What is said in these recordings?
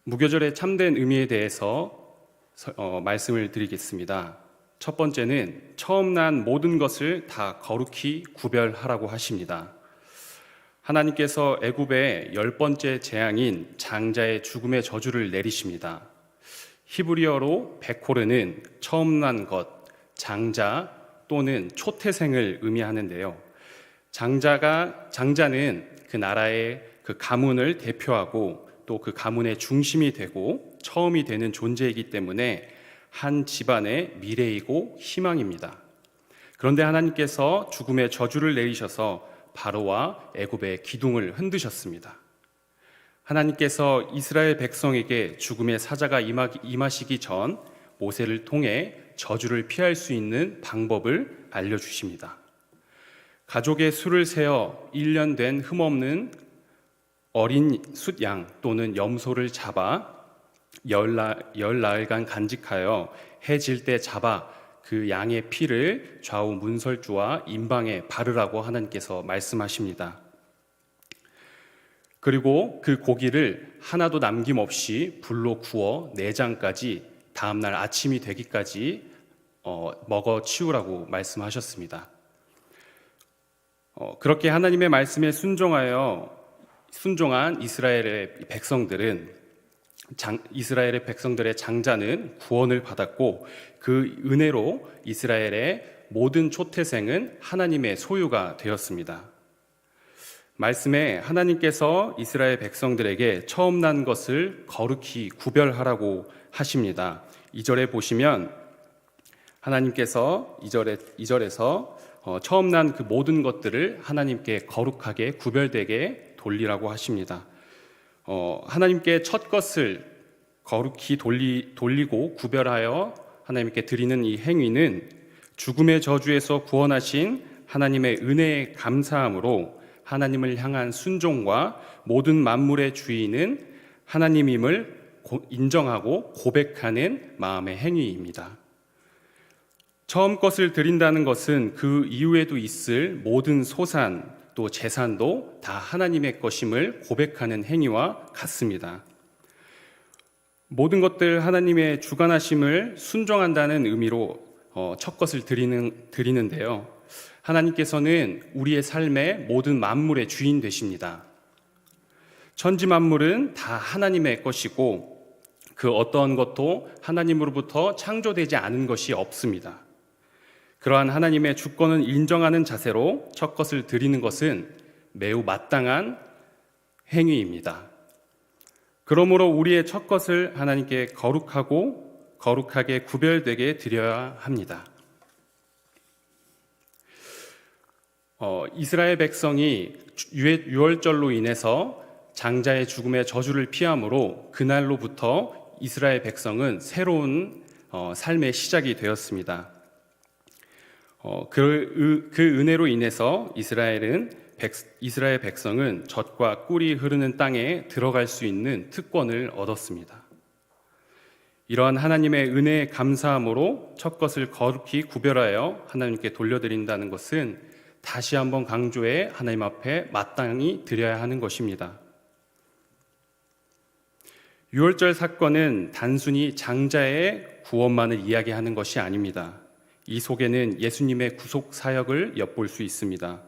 무교절의 참된 의미에 대해서 말씀을 드리겠습니다. 첫 번째는 처음 난 모든 것을 다 거룩히 구별하라고 하십니다. 하나님께서 애굽의 10번째 재앙인 장자의 죽음의 저주를 내리십니다. 히브리어로 베코르는 처음 난 것, 장자 또는 초태생을 의미하는데요. 장자는 그 나라의 그 가문을 대표하고 또 그 가문의 중심이 되고 처음이 되는 존재이기 때문에 한 집안의 미래이고 희망입니다. 그런데 하나님께서 죽음의 저주를 내리셔서 바로와 애굽의 기둥을 흔드셨습니다. 하나님께서 이스라엘 백성에게 죽음의 사자가 임하시기 전 모세를 통해 저주를 피할 수 있는 방법을 알려주십니다. 가족의 수를 세어 1년 된 흠없는 어린 숫양 또는 염소를 잡아 열나흘간 간직하여 해 질 때 잡아 그 양의 피를 좌우 문설주와 임방에 바르라고 하나님께서 말씀하십니다. 그리고 그 고기를 하나도 남김없이 불로 구워 내장까지 다음날 아침이 되기까지 먹어 치우라고 말씀하셨습니다. 그렇게 하나님의 말씀에 순종한 이스라엘의 백성들의 장자는 구원을 받았고 그 은혜로 이스라엘의 모든 초태생은 하나님의 소유가 되었습니다. 말씀에 하나님께서 이스라엘 백성들에게 처음 난 것을 거룩히 구별하라고 하십니다. 2절에 보시면 하나님께서 2절에서 처음 난 그 모든 것들을 하나님께 거룩하게 구별되게 돌리라고 하십니다. 하나님께 첫 것을 거룩히 돌리고 구별하여 하나님께 드리는 이 행위는 죽음의 저주에서 구원하신 하나님의 은혜에 감사함으로 하나님을 향한 순종과 모든 만물의 주인은 하나님임을 인정하고 고백하는 마음의 행위입니다. 처음 것을 드린다는 것은 그 이후에도 있을 모든 소산 또 재산도 다 하나님의 것임을 고백하는 행위와 같습니다. 모든 것들 하나님의 주관하심을 순종한다는 의미로 첫 것을 드리는데요. 하나님께서는 우리의 삶의 모든 만물의 주인 되십니다. 천지 만물은 다 하나님의 것이고 그 어떠한 것도 하나님으로부터 창조되지 않은 것이 없습니다. 그러한 하나님의 주권을 인정하는 자세로 첫 것을 드리는 것은 매우 마땅한 행위입니다. 그러므로 우리의 첫 것을 하나님께 거룩하게 구별되게 드려야 합니다. 이스라엘 백성이 유월절로 인해서 장자의 죽음의 저주를 피함으로 그날로부터 이스라엘 백성은 새로운 삶의 시작이 되었습니다. 그 은혜로 인해서 이스라엘 백성은 젖과 꿀이 흐르는 땅에 들어갈 수 있는 특권을 얻었습니다. 이러한 하나님의 은혜에 감사함으로 첫 것을 거룩히 구별하여 하나님께 돌려드린다는 것은 다시 한번 강조해 하나님 앞에 마땅히 드려야 하는 것입니다. 유월절 사건은 단순히 장자의 구원만을 이야기하는 것이 아닙니다. 이 속에는 예수님의 구속 사역을 엿볼 수 있습니다.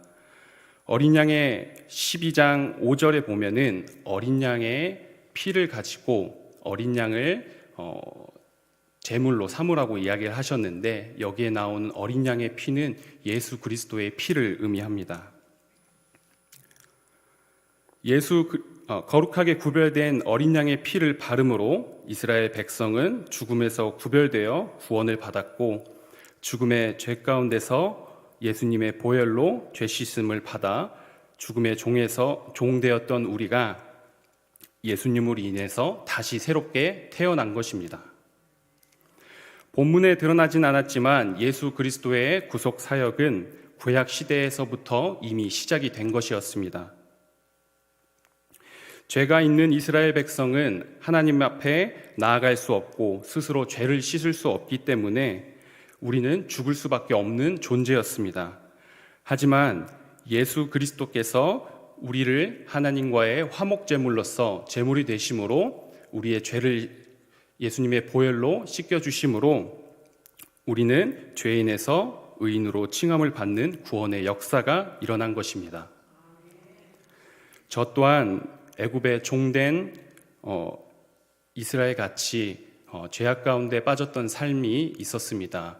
어린 양의 12장 5절에 보면은 어린 양의 피를 가지고 어린 양을 제물로 삼으라고 이야기를 하셨는데 여기에 나오는 어린 양의 피는 예수 그리스도의 피를 의미합니다. 거룩하게 구별된 어린 양의 피를 바름으로 이스라엘 백성은 죽음에서 구별되어 구원을 받았고 죽음의 죄 가운데서 예수님의 보혈로 죄 씻음을 받아 죽음의 종되었던 우리가 예수님으로 인해서 다시 새롭게 태어난 것입니다. 본문에 드러나진 않았지만 예수 그리스도의 구속 사역은 구약 시대에서부터 이미 시작이 된 것이었습니다. 죄가 있는 이스라엘 백성은 하나님 앞에 나아갈 수 없고 스스로 죄를 씻을 수 없기 때문에 우리는 죽을 수밖에 없는 존재였습니다. 하지만 예수 그리스도께서 우리를 하나님과의 화목제물로서 제물이 되심으로 우리의 죄를 예수님의 보혈로 씻겨주심으로 우리는 죄인에서 의인으로 칭함을 받는 구원의 역사가 일어난 것입니다. 저 또한 애굽에 종된 이스라엘 같이 죄악 가운데 빠졌던 삶이 있었습니다.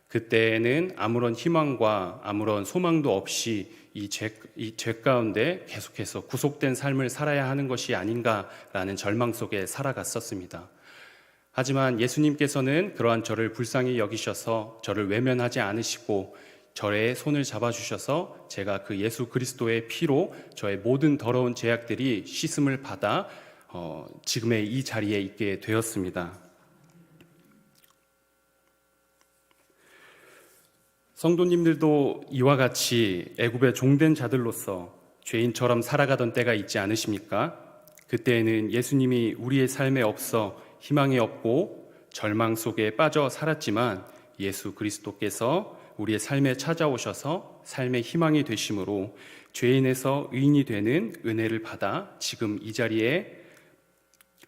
그때는 아무런 희망과 아무런 소망도 없이 이 죄 가운데 계속해서 구속된 삶을 살아야 하는 것이 아닌가라는 절망 속에 살아갔었습니다. 하지만 예수님께서는 그러한 저를 불쌍히 여기셔서 저를 외면하지 않으시고 저의 손을 잡아주셔서 제가 그 예수 그리스도의 피로 저의 모든 더러운 죄악들이 씻음을 받아 지금의 이 자리에 있게 되었습니다. 성도님들도 이와 같이 애굽의 종된 자들로서 죄인처럼 살아가던 때가 있지 않으십니까? 그때에는 예수님이 우리의 삶에 없어 희망이 없고 절망 속에 빠져 살았지만 예수 그리스도께서 우리의 삶에 찾아오셔서 삶의 희망이 되심으로 죄인에서 의인이 되는 은혜를 받아 지금 이 자리에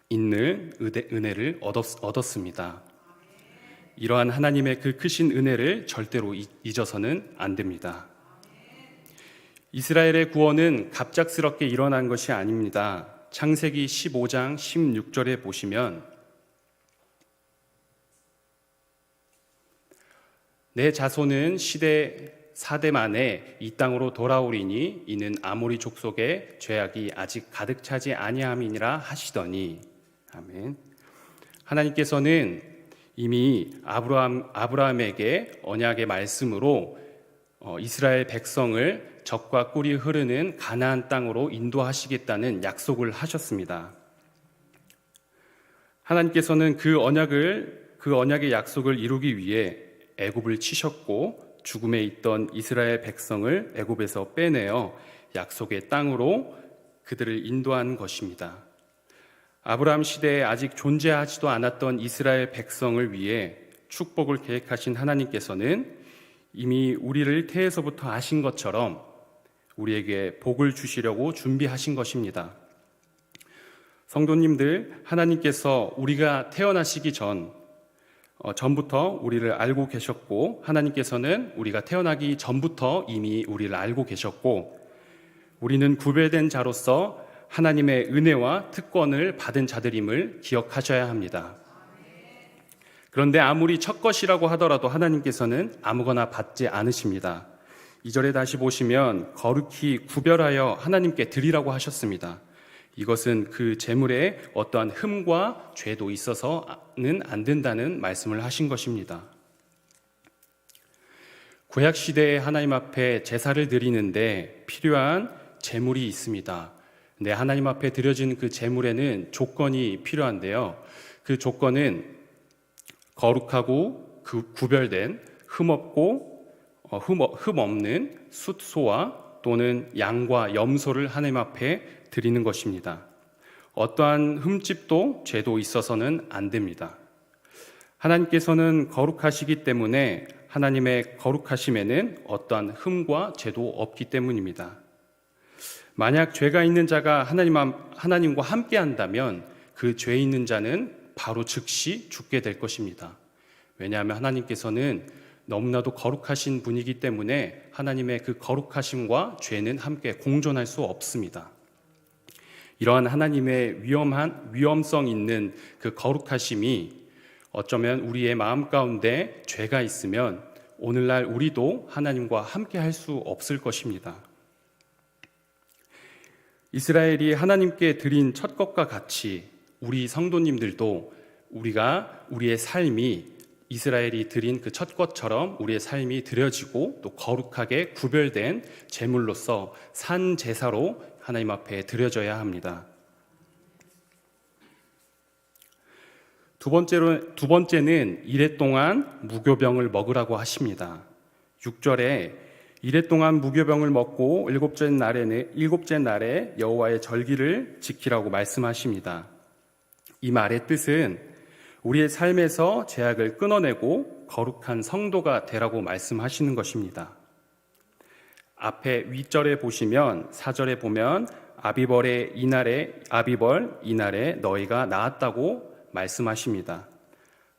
있는 은혜를 얻었습니다. 이러한 하나님의 그 크신 은혜를 절대로 잊어서는 안 됩니다. 이스라엘의 구원은 갑작스럽게 일어난 것이 아닙니다. 창세기 15장 16절에 보시면 내 자손은 시대 4대 만에 이 땅으로 돌아오리니 이는 아모리 족속의 죄악이 아직 가득 차지 아니함이니라 하시더니 아멘. 하나님께서는 이미 아브라함에게 언약의 말씀으로 이스라엘 백성을 젖과 꿀이 흐르는 가나안 땅으로 인도하시겠다는 약속을 하셨습니다. 하나님께서는 그 언약의 약속을 이루기 위해 애굽을 치셨고 죽음에 있던 이스라엘 백성을 애굽에서 빼내어 약속의 땅으로 그들을 인도한 것입니다. 아브라함 시대에 아직 존재하지도 않았던 이스라엘 백성을 위해 축복을 계획하신 하나님께서는 이미 우리를 태에서부터 아신 것처럼 우리에게 복을 주시려고 준비하신 것입니다. 성도님들, 하나님께서 우리가 태어나시기 전부터 우리를 알고 계셨고 하나님께서는 우리가 태어나기 전부터 이미 우리를 알고 계셨고 우리는 구별된 자로서 하나님의 은혜와 특권을 받은 자들임을 기억하셔야 합니다. 그런데 아무리 첫것이라고 하더라도 하나님께서는 아무거나 받지 않으십니다. 2절에 다시 보시면 거룩히 구별하여 하나님께 드리라고 하셨습니다. 이것은 그 제물에 어떠한 흠과 죄도 있어서는 안 된다는 말씀을 하신 것입니다. 구약 시대에 하나님 앞에 제사를 드리는데 필요한 제물이 있습니다. 근데 하나님 앞에 드려진 그 제물에는 조건이 필요한데요. 그 조건은 거룩하고 구별된 흠없는 숫소와 또는 양과 염소를 하나님 앞에 드리는 것입니다. 어떠한 흠집도 죄도 있어서는 안 됩니다. 하나님께서는 거룩하시기 때문에 하나님의 거룩하심에는 어떠한 흠과 죄도 없기 때문입니다. 만약 죄가 있는 자가 하나님과 함께 한다면 그 죄 있는 자는 바로 즉시 죽게 될 것입니다. 왜냐하면 하나님께서는 너무나도 거룩하신 분이기 때문에 하나님의 그 거룩하심과 죄는 함께 공존할 수 없습니다. 이러한 하나님의 위험성 있는 그 거룩하심이 어쩌면 우리의 마음 가운데 죄가 있으면 오늘날 우리도 하나님과 함께 할 수 없을 것입니다. 이스라엘이 하나님께 드린 첫 것과 같이 우리 성도님들도 우리의 삶이 이스라엘이 드린 그 첫 것처럼 우리의 삶이 드려지고 또 거룩하게 구별된 제물로서 산 제사로 하나님 앞에 드려져야 합니다. 두 번째는 이레 동안 무교병을 먹으라고 하십니다. 6절에 이레 동안 무교병을 먹고 일곱째 날에 여호와의 절기를 지키라고 말씀하십니다. 이 말의 뜻은 우리의 삶에서 죄악을 끊어내고 거룩한 성도가 되라고 말씀하시는 것입니다. 앞에 윗절에 보시면 4절에 보면 아비벌 이날에 너희가 낳았다고 말씀하십니다.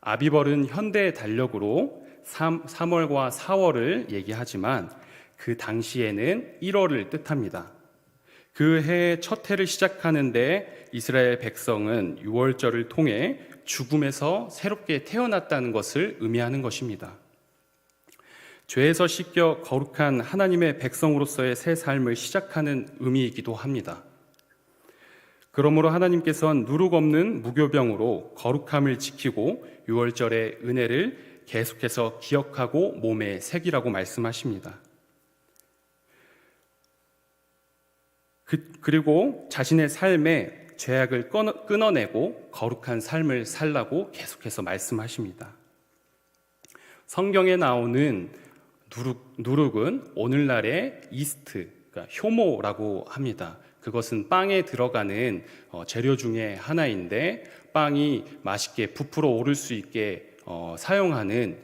아비벌은 현대의 달력으로 3월과 4월을 얘기하지만 그 당시에는 1월을 뜻합니다. 그 해의 첫 해를 시작하는데 이스라엘 백성은 유월절을 통해 죽음에서 새롭게 태어났다는 것을 의미하는 것입니다. 죄에서 씻겨 거룩한 하나님의 백성으로서의 새 삶을 시작하는 의미이기도 합니다. 그러므로 하나님께서는 누룩 없는 무교병으로 거룩함을 지키고 유월절의 은혜를 계속해서 기억하고 몸에 새기라고 말씀하십니다. 그리고 자신의 삶에 죄악을 끊어내고 거룩한 삶을 살라고 계속해서 말씀하십니다. 성경에 나오는 누룩은 오늘날의 이스트, 그러니까 효모라고 합니다. 그것은 빵에 들어가는 재료 중에 하나인데 빵이 맛있게 부풀어 오를 수 있게 사용하는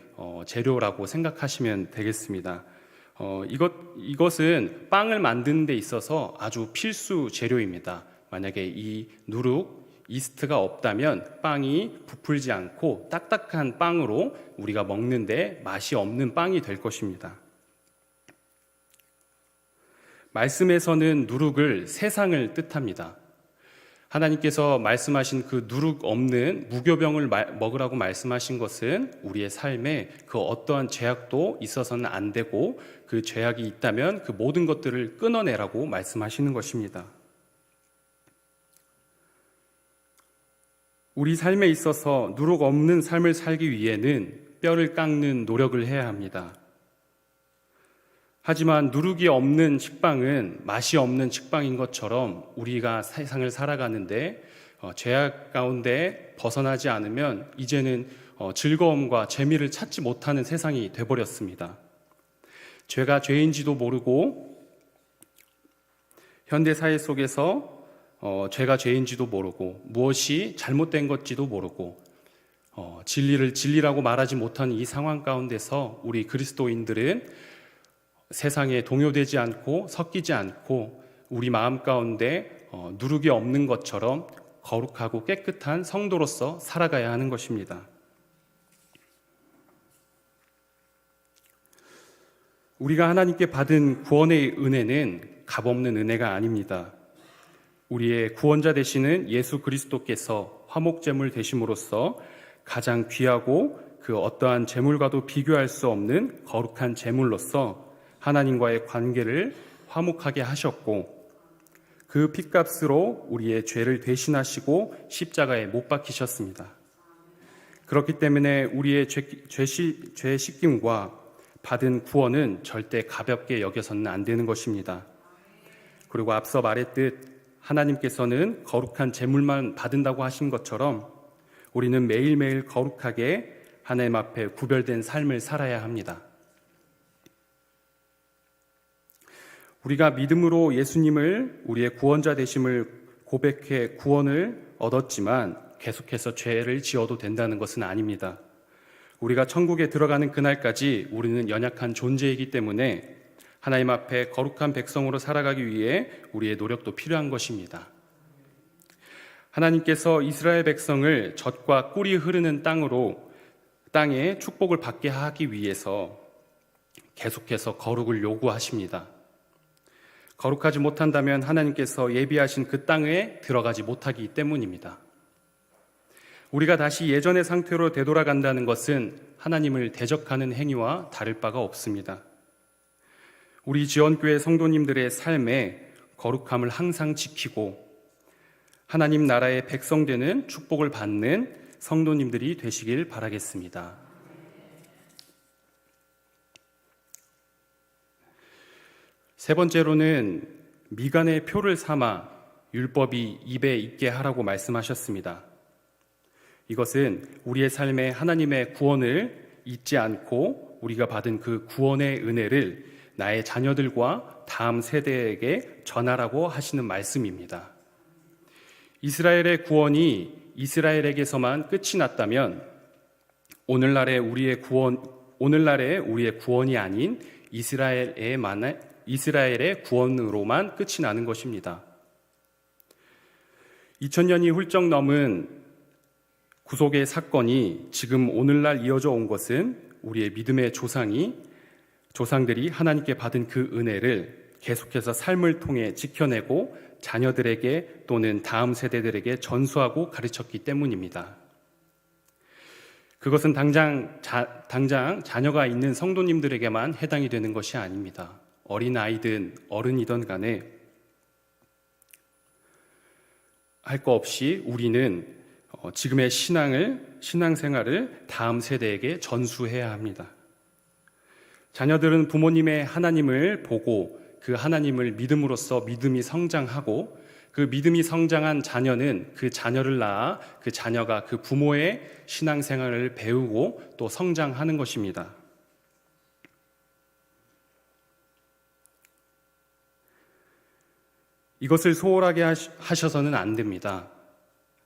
재료라고 생각하시면 되겠습니다. 이것은 빵을 만드는 데 있어서 아주 필수 재료입니다. 만약에 이 누룩, 이스트가 없다면 빵이 부풀지 않고 딱딱한 빵으로 우리가 먹는데 맛이 없는 빵이 될 것입니다. 말씀에서는 누룩을 세상을 뜻합니다. 하나님께서 말씀하신 그 누룩 없는 무교병을 먹으라고 말씀하신 것은 우리의 삶에 그 어떠한 죄악도 있어서는 안 되고 그 죄악이 있다면 그 모든 것들을 끊어내라고 말씀하시는 것입니다. 우리 삶에 있어서 누룩 없는 삶을 살기 위해는 뼈를 깎는 노력을 해야 합니다. 하지만 누룩이 없는 식빵은 맛이 없는 식빵인 것처럼 우리가 세상을 살아가는데 죄악 가운데 벗어나지 않으면 이제는 즐거움과 재미를 찾지 못하는 세상이 돼버렸습니다. 죄가 죄인지도 모르고 현대사회 속에서 죄가 죄인지도 모르고 무엇이 잘못된 것지도 모르고 진리를 진리라고 말하지 못하는 이 상황 가운데서 우리 그리스도인들은 세상에 동요되지 않고 섞이지 않고 우리 마음 가운데 누룩이 없는 것처럼 거룩하고 깨끗한 성도로서 살아가야 하는 것입니다. 우리가 하나님께 받은 구원의 은혜는 값없는 은혜가 아닙니다. 우리의 구원자 되시는 예수 그리스도께서 화목제물 되심으로써 가장 귀하고 그 어떠한 제물과도 비교할 수 없는 거룩한 제물로서 하나님과의 관계를 화목하게 하셨고 그 핏값으로 우리의 죄를 대신하시고 십자가에 못 박히셨습니다. 그렇기 때문에 우리의 죄 씻김과 받은 구원은 절대 가볍게 여겨서는 안 되는 것입니다. 그리고 앞서 말했듯 하나님께서는 거룩한 제물만 받은다고 하신 것처럼 우리는 매일매일 거룩하게 하나님 앞에 구별된 삶을 살아야 합니다. 우리가 믿음으로 예수님을 우리의 구원자 되심을 고백해 구원을 얻었지만 계속해서 죄를 지어도 된다는 것은 아닙니다. 우리가 천국에 들어가는 그날까지 우리는 연약한 존재이기 때문에 하나님 앞에 거룩한 백성으로 살아가기 위해 우리의 노력도 필요한 것입니다. 하나님께서 이스라엘 백성을 젖과 꿀이 흐르는 땅에 축복을 받게 하기 위해서 계속해서 거룩을 요구하십니다. 거룩하지 못한다면 하나님께서 예비하신 그 땅에 들어가지 못하기 때문입니다. 우리가 다시 예전의 상태로 되돌아간다는 것은 하나님을 대적하는 행위와 다를 바가 없습니다. 우리 지원교회 성도님들의 삶에 거룩함을 항상 지키고 하나님 나라의 백성 되는 축복을 받는 성도님들이 되시길 바라겠습니다. 세 번째로는 미간의 표를 삼아 율법이 입에 있게 하라고 말씀하셨습니다. 이것은 우리의 삶에 하나님의 구원을 잊지 않고 우리가 받은 그 구원의 은혜를 나의 자녀들과 다음 세대에게 전하라고 하시는 말씀입니다. 이스라엘의 구원이 이스라엘에게서만 끝이 났다면 오늘날의 우리의 구원이 아닌 이스라엘의 구원으로만 끝이 나는 것입니다. 2000년이 훌쩍 넘은 구속의 사건이 지금 오늘날 이어져 온 것은 우리의 믿음의 조상들이 하나님께 받은 그 은혜를 계속해서 삶을 통해 지켜내고 자녀들에게 또는 다음 세대들에게 전수하고 가르쳤기 때문입니다. 그것은 당장 자녀가 있는 성도님들에게만 해당이 되는 것이 아닙니다. 어린아이든 어른이든 간에 할 거 없이 우리는 지금의 신앙생활을 다음 세대에게 전수해야 합니다. 자녀들은 부모님의 하나님을 보고 그 하나님을 믿음으로써 믿음이 성장하고, 그 믿음이 성장한 자녀는 그 자녀를 낳아 그 자녀가 그 부모의 신앙생활을 배우고 또 성장하는 것입니다. 이것을 소홀하게 하셔서는 안 됩니다.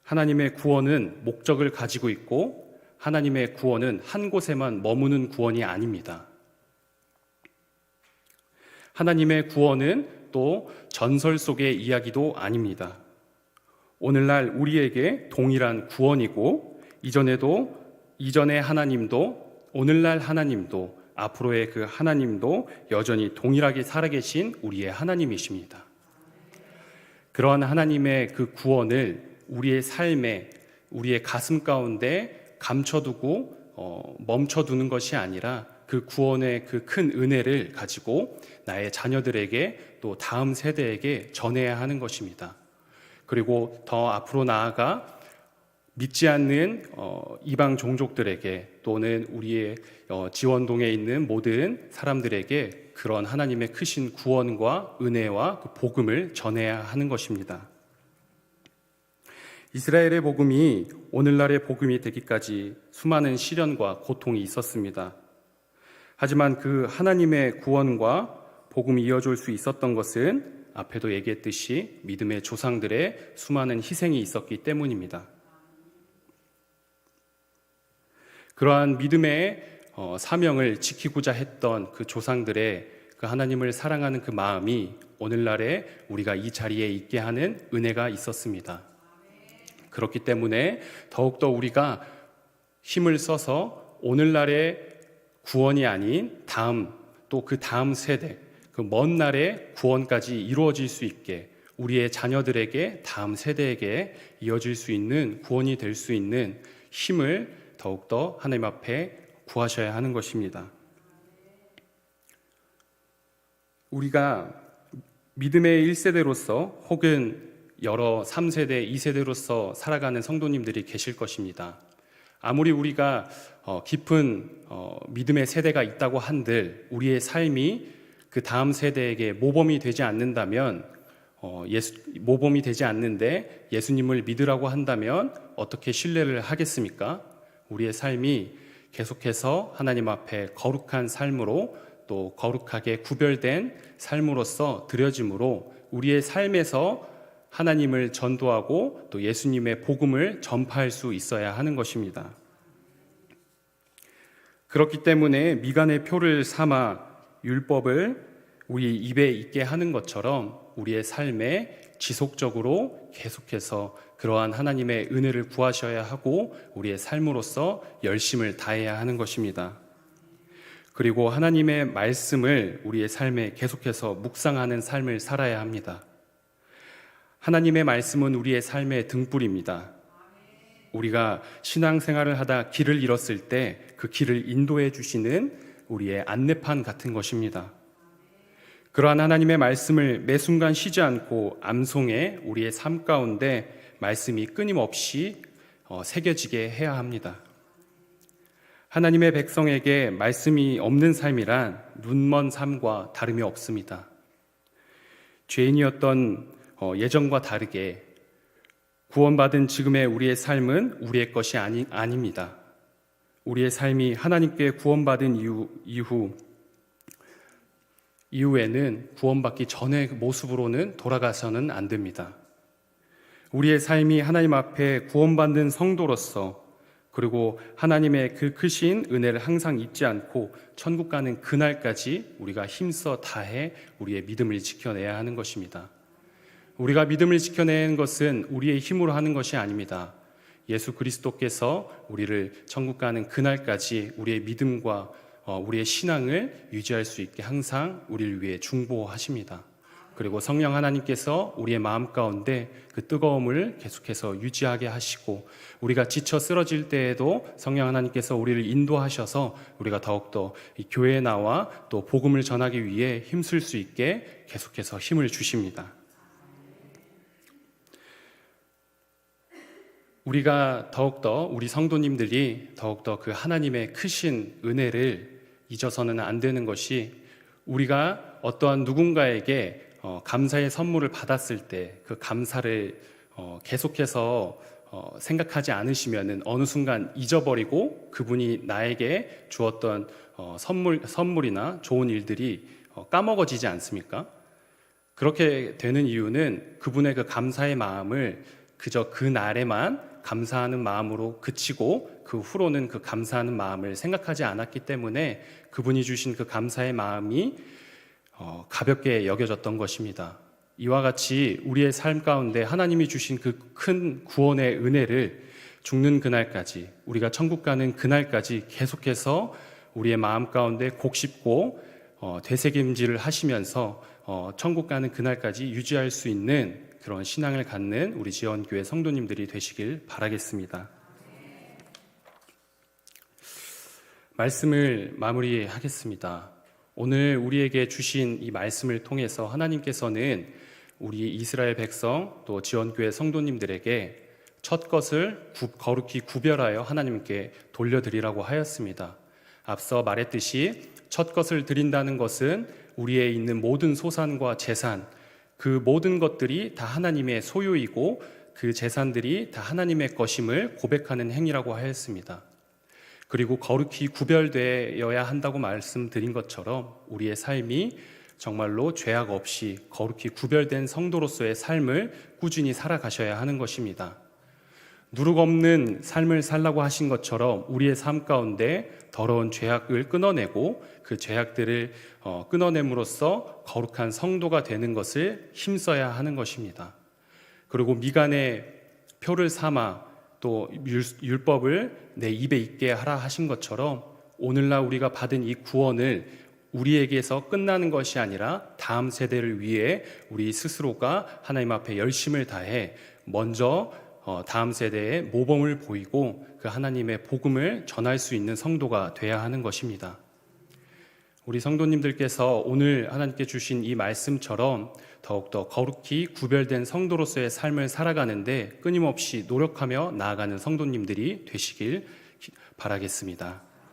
하나님의 구원은 목적을 가지고 있고 하나님의 구원은 한 곳에만 머무는 구원이 아닙니다. 하나님의 구원은 또 전설 속의 이야기도 아닙니다. 오늘날 우리에게 동일한 구원이고 이전의 하나님도 오늘날 하나님도 앞으로의 그 하나님도 여전히 동일하게 살아계신 우리의 하나님이십니다. 그러한 하나님의 그 구원을 우리의 삶에, 우리의 가슴 가운데 감춰두고 멈춰두는 것이 아니라 그 구원의 그 큰 은혜를 가지고 나의 자녀들에게 또 다음 세대에게 전해야 하는 것입니다. 그리고 더 앞으로 나아가 믿지 않는 이방 종족들에게 또는 우리의 지원동에 있는 모든 사람들에게 그런 하나님의 크신 구원과 은혜와 그 복음을 전해야 하는 것입니다. 이스라엘의 복음이 오늘날의 복음이 되기까지 수많은 시련과 고통이 있었습니다. 하지만 그 하나님의 구원과 복음이 이어질 수 있었던 것은 앞에도 얘기했듯이 믿음의 조상들의 수많은 희생이 있었기 때문입니다. 그러한 믿음의 사명을 지키고자 했던 그 조상들의 그 하나님을 사랑하는 그 마음이 오늘날에 우리가 이 자리에 있게 하는 은혜가 있었습니다. 그렇기 때문에 더욱더 우리가 힘을 써서 오늘날의 구원이 아닌 또 그 다음 세대, 그 먼 날의 구원까지 이루어질 수 있게 우리의 자녀들에게, 다음 세대에게 이어질 수 있는 구원이 될 수 있는 힘을 더욱더 하나님 앞에 구하셔야 하는 것입니다. 우리가 믿음의 1세대로서 혹은 여러 3세대, 2세대로서 살아가는 성도님들이 계실 것입니다. 아무리 우리가 깊은 믿음의 세대가 있다고 한들 우리의 삶이 그 다음 세대에게 모범이 되지 않는다면, 모범이 되지 않는데 예수님을 믿으라고 한다면 어떻게 신뢰를 하겠습니까? 우리의 삶이 계속해서 하나님 앞에 거룩한 삶으로 또 거룩하게 구별된 삶으로서 드려짐으로 우리의 삶에서 하나님을 전도하고 또 예수님의 복음을 전파할 수 있어야 하는 것입니다. 그렇기 때문에 미간의 표를 삼아 율법을 우리 입에 있게 하는 것처럼 우리의 삶에 지속적으로 계속해서 그러한 하나님의 은혜를 구하셔야 하고 우리의 삶으로서 열심을 다해야 하는 것입니다. 그리고 하나님의 말씀을 우리의 삶에 계속해서 묵상하는 삶을 살아야 합니다. 하나님의 말씀은 우리의 삶의 등불입니다. 우리가 신앙생활을 하다 길을 잃었을 때 그 길을 인도해 주시는 우리의 안내판 같은 것입니다. 그러한 하나님의 말씀을 매 순간 쉬지 않고 암송해 우리의 삶 가운데 말씀이 끊임없이 새겨지게 해야 합니다. 하나님의 백성에게 말씀이 없는 삶이란 눈먼 삶과 다름이 없습니다. 죄인이었던 예전과 다르게 구원받은 지금의 우리의 삶은 우리의 것이 아닙니다. 우리의 삶이 하나님께 구원받은 이후에는 구원받기 전의 모습으로는 돌아가서는 안 됩니다. 우리의 삶이 하나님 앞에 구원받는 성도로서 그리고 하나님의 그 크신 은혜를 항상 잊지 않고 천국 가는 그날까지 우리가 힘써 다해 우리의 믿음을 지켜내야 하는 것입니다. 우리가 믿음을 지켜내는 것은 우리의 힘으로 하는 것이 아닙니다. 예수 그리스도께서 우리를 천국 가는 그날까지 우리의 믿음과 우리의 신앙을 유지할 수 있게 항상 우리를 위해 중보하십니다. 그리고 성령 하나님께서 우리의 마음 가운데 그 뜨거움을 계속해서 유지하게 하시고, 우리가 지쳐 쓰러질 때에도 성령 하나님께서 우리를 인도하셔서 우리가 더욱더 이 교회에 나와 또 복음을 전하기 위해 힘쓸 수 있게 계속해서 힘을 주십니다. 우리가 더욱더, 우리 성도님들이 더욱더 그 하나님의 크신 은혜를 잊어서는 안 되는 것이, 우리가 어떠한 누군가에게 감사의 선물을 받았을 때 그 감사를 계속해서 생각하지 않으시면은 어느 순간 잊어버리고 그분이 나에게 주었던 선물이나 좋은 일들이 까먹어지지 않습니까? 그렇게 되는 이유는 그분의 그 감사의 마음을 그저 그 날에만 감사하는 마음으로 그치고 그 후로는 그 감사하는 마음을 생각하지 않았기 때문에 그분이 주신 그 감사의 마음이 가볍게 여겨졌던 것입니다. 이와 같이 우리의 삶 가운데 하나님이 주신 그 큰 구원의 은혜를 죽는 그날까지, 우리가 천국 가는 그날까지 계속해서 우리의 마음 가운데 곡씹고 되새김질을 하시면서 천국 가는 그날까지 유지할 수 있는 그런 신앙을 갖는 우리 지원교회 성도님들이 되시길 바라겠습니다. 말씀을 마무리하겠습니다. 오늘 우리에게 주신 이 말씀을 통해서 하나님께서는 우리 이스라엘 백성 또 지원교회 성도님들에게 첫 것을 거룩히 구별하여 하나님께 돌려드리라고 하였습니다. 앞서 말했듯이 첫 것을 드린다는 것은 우리의 있는 모든 소산과 재산, 그 모든 것들이 다 하나님의 소유이고 그 재산들이 다 하나님의 것임을 고백하는 행위라고 하였습니다. 그리고 거룩히 구별되어야 한다고 말씀드린 것처럼 우리의 삶이 정말로 죄악 없이 거룩히 구별된 성도로서의 삶을 꾸준히 살아가셔야 하는 것입니다. 누룩 없는 삶을 살라고 하신 것처럼 우리의 삶 가운데 더러운 죄악을 끊어내고 그 죄악들을 끊어냄으로써 거룩한 성도가 되는 것을 힘써야 하는 것입니다. 그리고 미간에 표를 삼아 또 율법을 내 입에 있게 하라 하신 것처럼 오늘날 우리가 받은 이 구원을 우리에게서 끝나는 것이 아니라 다음 세대를 위해 우리 스스로가 하나님 앞에 열심을 다해 먼저 다음 세대에 모범을 보이고 그 하나님의 복음을 전할 수 있는 성도가 돼야 하는 것입니다. 우리 성도님들께서 오늘 하나님께 주신 이 말씀처럼 더욱더 거룩히 구별된 성도로서의 삶을 살아가는데 끊임없이 노력하며 나아가는 성도님들이 되시길 바라겠습니다.